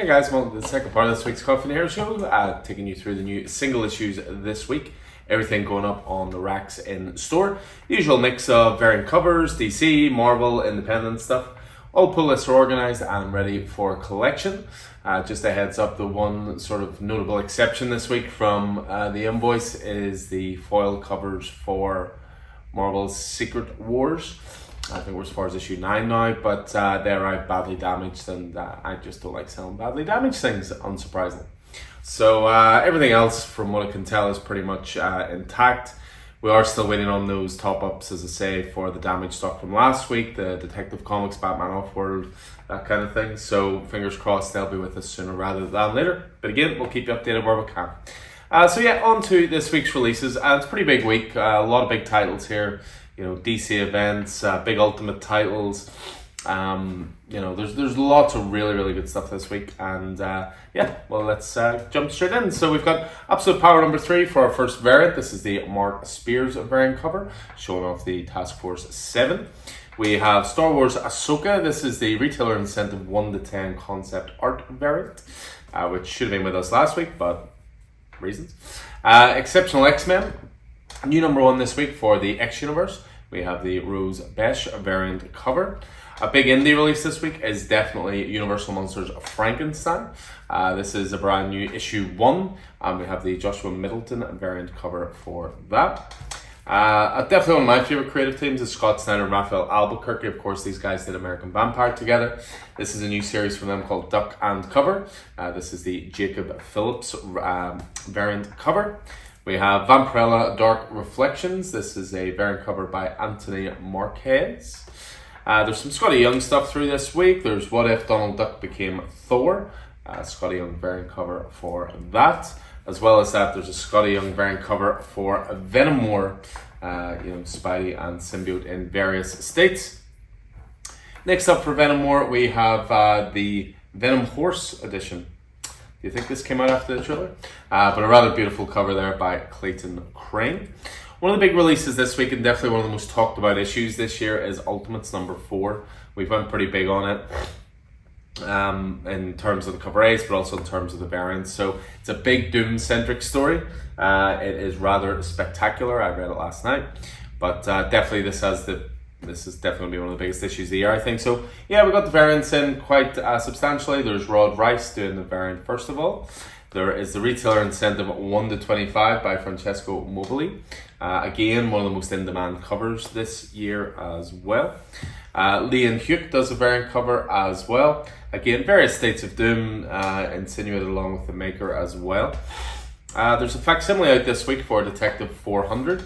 Hey guys, welcome to the second part of this week's Coffee and Hair Show, taking you through the new single issues this week. Everything going up on the racks in store. Usual mix of variant covers, DC, Marvel, independent stuff. All pull lists are organised and ready for collection. Just a heads up, the one sort of notable exception this week from the invoice is the foil covers for Marvel's Secret Wars. I think we're as far as issue 9 now, but they arrived badly damaged, and I just don't like selling badly damaged things, unsurprisingly. So everything else, from what I can tell, is pretty much intact. We are still waiting on those top-ups, as I say, for the damaged stock from last week, the Detective Comics, Batman Off-World, that kind of thing. So fingers crossed they'll be with us sooner rather than later. But again, we'll keep you updated where we can. So yeah, on to this week's releases. It's a pretty big week, a lot of big titles here. You know, DC events, big Ultimate titles. You know, there's lots of really good stuff this week, and yeah, well, let's jump straight in. So we've got Absolute Power number 3 for our first variant. This is the Mark Spears variant cover, showing off the Task Force 7. We have Star Wars Ahsoka. This is the retailer incentive 1 to 10 concept art variant, which should have been with us last week, but reasons. Exceptional X-Men. New number 1 this week for the X Universe. We have the Rose Besh variant cover. A big indie release this week is definitely Universal Monsters Frankenstein. This is a brand new issue 1, and we have the Joshua Middleton variant cover for that. Definitely one of my favorite creative teams is Scott Snyder and Raphael Albuquerque. Of course, these guys did American Vampire together. This is a new series from them called Duck and Cover. This is the Jacob Phillips variant cover. We have Vampirella Dark Reflections. This is a variant cover by Anthony Marquez. There's some Scotty Young stuff through this week. There's What If Donald Duck Became Thor. Scotty Young variant cover for that. As well as that, there's a Scotty Young variant cover for Venom War. Spidey and Symbiote in various states. Next up for Venom War, we have the Venom Horse edition. Do you think this came out after the trailer? But a rather beautiful cover there by Clayton Crane. One of the big releases this week, and definitely one of the most talked about issues this year, is Ultimates number 4. We've went pretty big on it in terms of the cover A's, but also in terms of the variants. So it's a big Doom-centric story. It is rather spectacular. I read it last night. But definitely this is definitely one of the biggest issues of the year, I think. So yeah, we got the variants in quite substantially. There's Rod Rice doing the variant first of all. There is the retailer incentive 1 to 25 by Francesco Mobili. Again, one of the most in-demand covers this year as well. Leon Hugh does a variant cover as well. Again, various states of doom insinuated along with the maker as well. There's a facsimile out this week for Detective 400,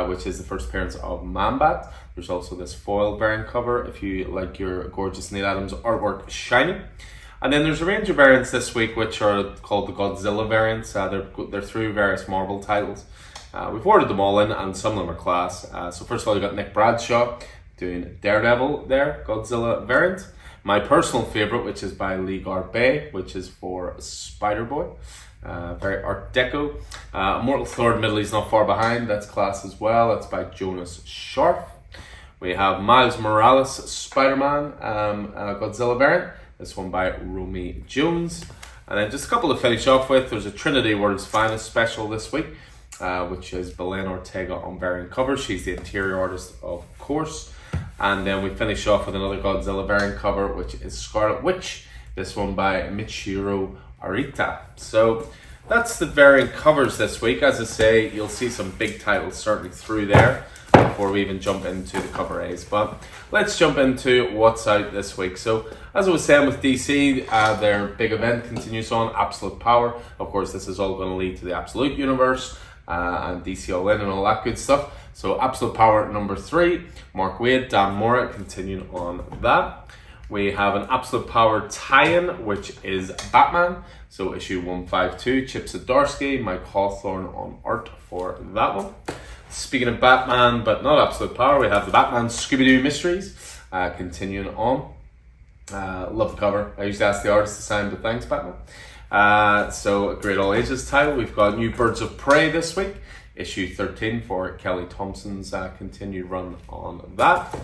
which is the first appearance of Man-Bat. There's also this foil variant cover if you like your gorgeous Neil Adams artwork shiny. And then there's a range of variants this week which are called the Godzilla variants. They're through various Marvel titles. We've ordered them all in, and some of them are class. So first of all, you got Nick Bradshaw doing Daredevil there, Godzilla variant. My personal favourite, which is by Lee Garbey, which is for Spider-Boy. Very Art Deco. Immortal Thor Middle East Not Far Behind, that's class as well. That's by Jonas Scharf. We have Miles Morales Spider-Man Godzilla variant. This one by Romy Jones. And then just a couple to finish off with. There's a Trinity World's Finest special this week, which is Belen Ortega on variant cover. She's the interior artist, of course. And then we finish off with another Godzilla variant cover, which is Scarlet Witch. This one by Michiru Arita. So that's the variant covers this week. As I say, you'll see some big titles certainly through there before we even jump into the cover A's. But let's jump into what's out this week. So as I was saying with DC, their big event continues on, Absolute Power. Of course, this is all going to lead to the Absolute Universe and DC All In and all that good stuff. So Absolute Power number 3, Mark Waid, Dan Mora continuing on that. We have an Absolute Power tie-in, which is Batman. So issue 152, Chip Zdarsky, Mike Hawthorne on art for that one. Speaking of Batman, but not Absolute Power, we have the Batman Scooby-Doo Mysteries continuing on. Love the cover. I used to ask the artist to sign, but thanks, Batman. So a great all ages title. We've got New Birds of Prey this week, issue 13 for Kelly Thompson's continued run on that.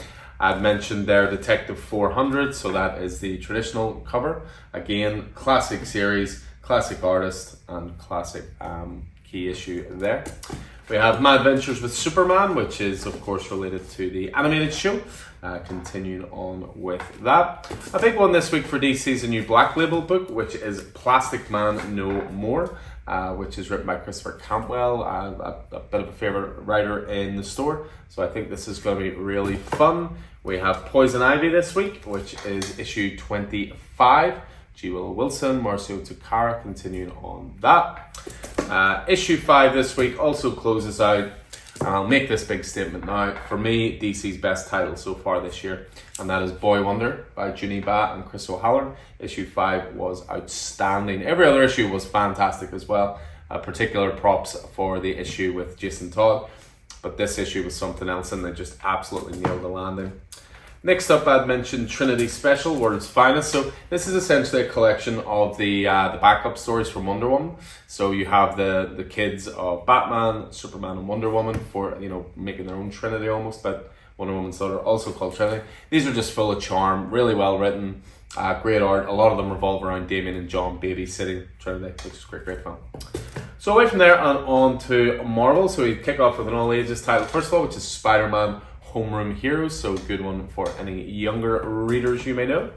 I'd mentioned there Detective 400, so that is the traditional cover. Again, classic series, classic artist, and classic key issue there. We have Mad Ventures with Superman, which is of course related to the animated show. Continuing on with that. A big one this week for DC is a new Black Label book, which is Plastic Man No More, which is written by Christopher Cantwell, a bit of a favourite writer in the store. So I think this is going to be really fun. We have Poison Ivy this week, which is issue 25. G. Willow Wilson, Marcio Takara, continuing on that. Issue 5 this week also closes out, and I'll make this big statement now. For me, DC's best title so far this year, and that is Boy Wonder by Juni Ba and Chris O'Halloran. Issue 5 was outstanding. Every other issue was fantastic as well. Particular props for the issue with Jason Todd, but this issue was something else, and they just absolutely nailed the landing. Next up, I'd mentioned Trinity Special, World's Finest. So this is essentially a collection of the backup stories from Wonder Woman. So you have the kids of Batman, Superman, and Wonder Woman for making their own Trinity almost, but Wonder Woman's daughter also called Trinity. These are just full of charm, really well written, great art. A lot of them revolve around Damien and John babysitting Trinity, which is great fun. So away from there and on to Marvel. So we kick off with an all ages title first of all, which is Spider-Man Homeroom Heroes, so a good one for any younger readers you may know.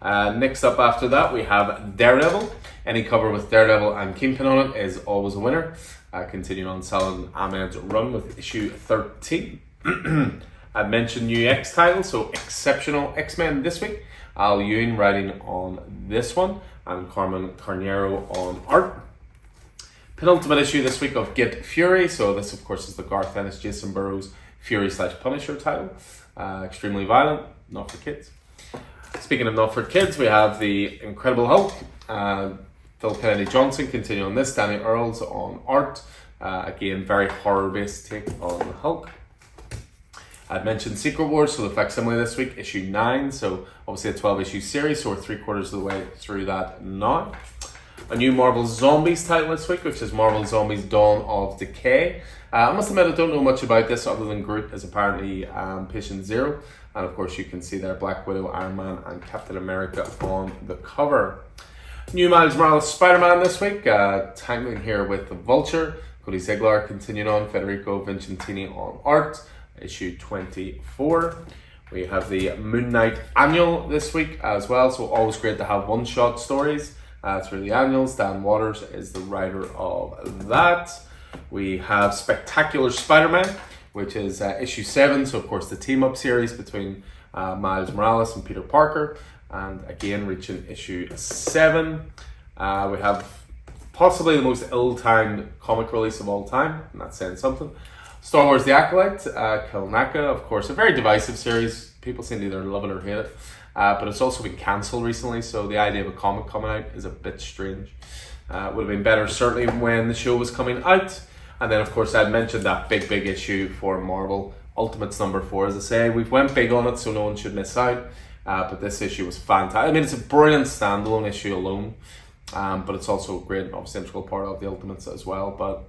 Next up after that, we have Daredevil. Any cover with Daredevil and Kingpin on it is always a winner. Continuing on Saladin Ahmed's run with issue 13. I mentioned new X title, so Exceptional X-Men this week. Al Ewing writing on this one, and Carmen Carnero on art. Penultimate issue this week of Get Fury, so this of course is the Garth Ennis, Jason Burrows Fury/Punisher title. Extremely violent, not for kids. Speaking of not for kids, we have the Incredible Hulk. Phil Kennedy Johnson continuing on this. Danny Earls on art. Again, very horror-based take on the Hulk. I'd mentioned Secret Wars, so the facsimile this week, issue 9. So obviously a 12-issue series, so we're 3/4 of the way through that now. A new Marvel Zombies title this week, which is Marvel Zombies Dawn of Decay. I must admit I don't know much about this other than Groot is apparently patient zero. And of course you can see there Black Widow, Iron Man and Captain America on the cover. New Miles Morales Spider-Man this week, tangling here with the Vulture. Cody Ziegler continuing on, Federico Vincentini on art, issue 24. We have the Moon Knight Annual this week as well, so always great to have one-shot stories through the annuals. Dan Waters is the writer of that. We have Spectacular Spider-Man, which is issue 7, so of course the team-up series between Miles Morales and Peter Parker, and again reaching issue 7. We have possibly the most ill-timed comic release of all time, and that's saying something. Star Wars The Acolyte, Kilnaka, of course, a very divisive series. People seem to either love it or hate it, but it's also been cancelled recently, so the idea of a comic coming out is a bit strange. Would have been better certainly when the show was coming out. And then of course I'd mentioned that big issue for Marvel Ultimates number 4. As I say, we've went big on it, so no one should miss out. But this issue was fantastic. I mean, it's a brilliant standalone issue alone, but it's also a great, obviously, integral part of the Ultimates as well. But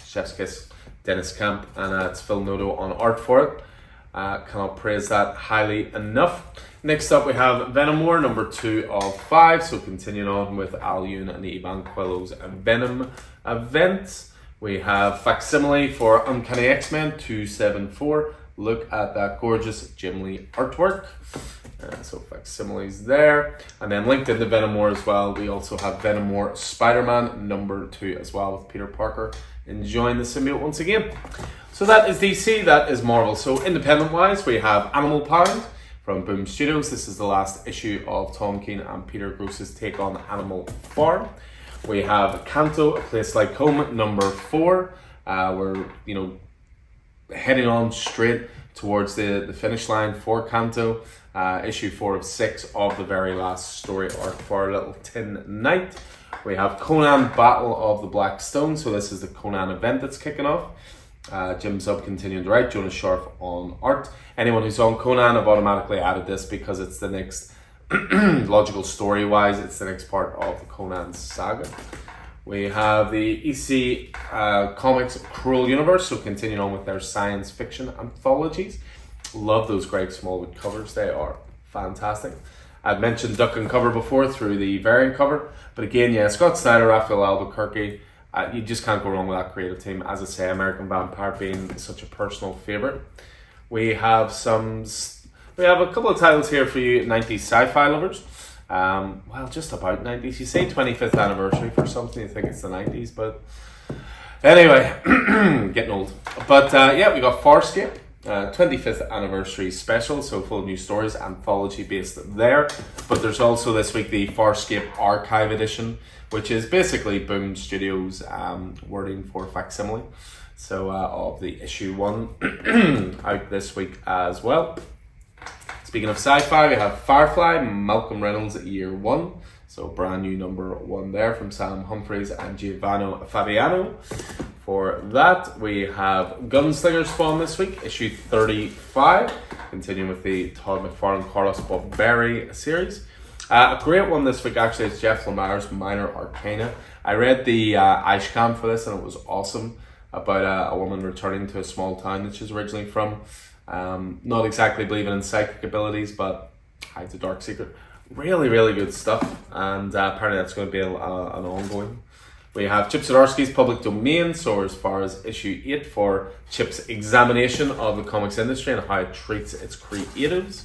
chef's kiss, Dennis Camp, and it's Phil Noto on art for it. Cannot praise that highly enough. Next up we have Venom War number 2 of 5, so continuing on with Al Ewing and Ivan Coelho's Venom event. We have Facsimile for Uncanny X-Men 274. Look at that gorgeous Jim Lee artwork. So Facsimile's there. And then linked into Venom War as well, we also have Venom War Spider-Man number 2 as well, with Peter Parker enjoying the symbiote once again. So that is DC, that is Marvel. So independent wise, we have Animal Pound from Boom Studios. This is the last issue of Tom King and Peter Gross's take on Animal Farm. We have Kanto, A Place Like Home number 4. We're heading on straight towards the finish line for Kanto. Issue 4 of 6 of the very last story arc for our little Tin Knight. We have Conan Battle of the Black Stone. So this is the Conan event that's kicking off. Jim Zub continuing to write, Jonas Scharf on art. Anyone who's on Conan, I've automatically added this because it's the next, logical story-wise, it's the next part of the Conan saga. We have the EC Comics Cruel Universe, so continuing on with their science fiction anthologies. Love those Greg Smallwood covers. They are fantastic. I'd mentioned duck and cover before through the variant cover, but again, yeah, Scott Snyder, Raphael Albuquerque, you just can't go wrong with that creative team. As I say, American Vampire being such a personal favourite. We have a couple of titles here for you 90s sci-fi lovers. Well, just about 90s. You say 25th anniversary for something, you think it's the 90s, but anyway, getting old. But yeah, we got Farscape. 25th anniversary special, so full of new stories, anthology based there. But there's also this week the Farscape Archive Edition, which is basically Boom Studios wording for facsimile. So of the issue 1 out this week as well. Speaking of sci-fi, we have Firefly, Malcolm Reynolds Year 1. So brand new number 1 there from Sam Humphries and Giovanni Fabiano. For that, we have Gunslinger Spawn this week, issue 35, continuing with the Todd McFarlane, Carlos Bob Berry series. A great one this week actually is Jeff Lemire's Minor Arcana. I read the Ishcam for this and it was awesome, about a woman returning to a small town that she's originally from. Not exactly believing in psychic abilities, but hides a dark secret. Really, really good stuff, and apparently that's going to be an ongoing. We have Chip Zdarsky's Public Domain, so as far as issue 8 for Chip's examination of the comics industry and how it treats its creatives.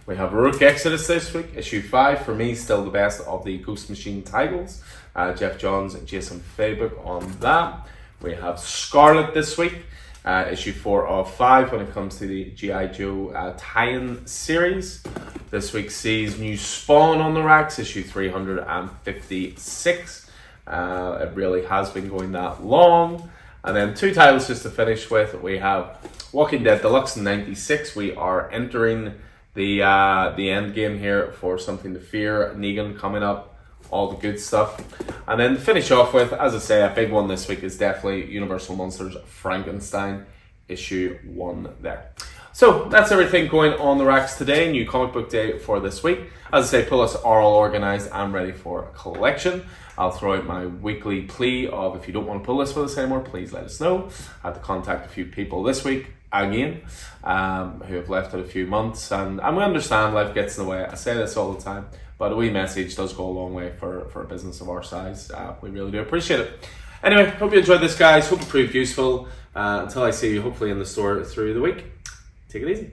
We have Rook Exodus this week, issue 5, for me still the best of the Ghost Machine titles. Jeff Johns and Jason Fabok on that. We have Scarlet this week, issue 4 of 5 when it comes to the G.I. Joe tie-in series. This week sees new Spawn on the racks, issue 356. It really has been going that long. And then 2 titles just to finish with. We have Walking Dead Deluxe in 96. We are entering the end game here for Something to Fear, Negan coming up, all the good stuff. And then to finish off with, as I say, a big one this week is definitely Universal Monsters Frankenstein, issue 1 there. So that's everything going on the racks today. New comic book day for this week. As I say, pull us are all organised and ready for a collection. I'll throw out my weekly plea of if you don't want to pull this with us anymore, please let us know. I had to contact a few people this week again who have left it a few months, and we understand life gets in the way. I say this all the time, but a wee message does go a long way for a business of our size. We really do appreciate it. Anyway, hope you enjoyed this, guys. Hope it proved useful. Until I see you hopefully in the store through the week, take it easy.